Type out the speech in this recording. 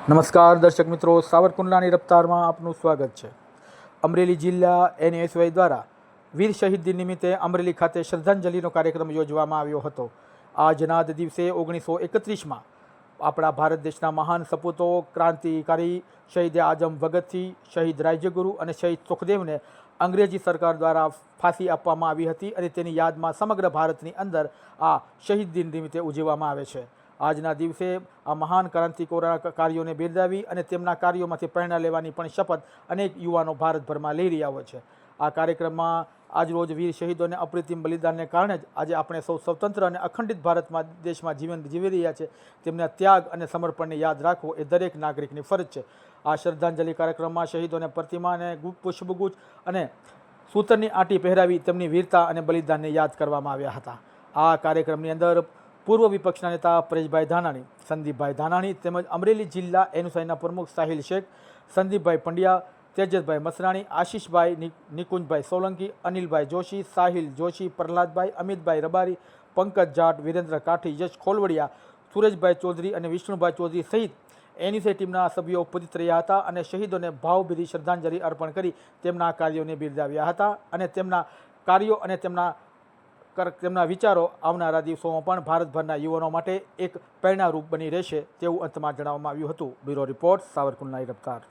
નમસ્કાર દર્શક મિત્રો, સાવરકુંડલાની રફતારમાં આપનું સ્વાગત છે। અમરેલી જિલ્લા NSY દ્વારા વીર શહીદ દિન નિમિત્તે અમરેલી ખાતે શ્રદ્ધાંજલિનો કાર્યક્રમ યોજવામાં આવ્યો હતો। આજના દિવસે 1931માં આપણા ભારત દેશના મહાન સપૂતો, ક્રાંતિકારી શહીદ આઝમ ભગતસિંહ, શહીદ રાજ્યગુરુ અને શહીદ સુખદેવને અંગ્રેજી સરકાર દ્વારા ફાંસી આપવામાં આવી હતી અને તેની યાદમાં સમગ્ર ભારતની અંદર આ શહીદ દિન નિમિત્તે ઉજવવામાં આવે છે। આજના દિવસે આ મહાન ક્રાંતિકોના કાર્યોને બિરદાવી અને તેમના કાર્યોમાંથી પ્રેરણા લેવાની પણ શપથ અનેક યુવાનો ભારતભરમાં લઈ રહ્યા હોય છે। આ કાર્યક્રમમાં આજરોજ વીર શહીદોને અપ્રતિમ બલિદાનને કારણે જ આજે આપણે સૌ સ્વતંત્ર અને અખંડિત ભારતમાં દેશમાં જીવન જીવી રહ્યા છે। તેમના ત્યાગ અને સમર્પણને યાદ રાખવો એ દરેક નાગરિકની ફરજ છે। આ શ્રદ્ધાંજલિ કાર્યક્રમમાં શહીદોને પ્રતિમાને પુષ્પગુચ્છ અને સૂતરની આંટી પહેરાવી તેમની વીરતા અને બલિદાનને યાદ કરવામાં આવ્યા હતા। આ કાર્યક્રમની અંદર પૂર્વ વિપક્ષના નેતા પરેશભાઈ ધાનાણી, સંદીપભાઈ ધાનાણી તેમજ અમરેલી જિલ્લા NSYના પ્રમુખ સાહિલ શેખ, સંદીપભાઈ પંડ્યા, તેજસભાઈ મસરાણી, આશીષભાઈ, નિકુંજભાઈ સોલંકી, અનિલભાઈ જોશી, સાહિલ જોશી, પ્રહલાદભાઈ, અમિતભાઈ રબારી, પંકજ જાટ, વિરેન્દ્ર કાઠી, યશ ખોલવડિયા, સુરેશભાઈ ચૌધરી અને વિષ્ણુભાઈ ચૌધરી સહિત NSY ટીમના સભ્યો ઉપસ્થિત રહ્યા હતા અને શહીદોને ભાવભીરી શ્રદ્ધાંજલિ અર્પણ કરી તેમના કાર્યોને બિરદાવ્યા હતા અને તેમના કાર્યો અને તેમના વિચારો આવનારા દિવસોમાં પણ ભારતભરના યુવાનો માટે એક પ્રેરણારૂપ બની રહેશે તેવું અંતમાં જણાવવામાં આવ્યું હતું। Bureau report, સાવરકુંડલાની રફતાર।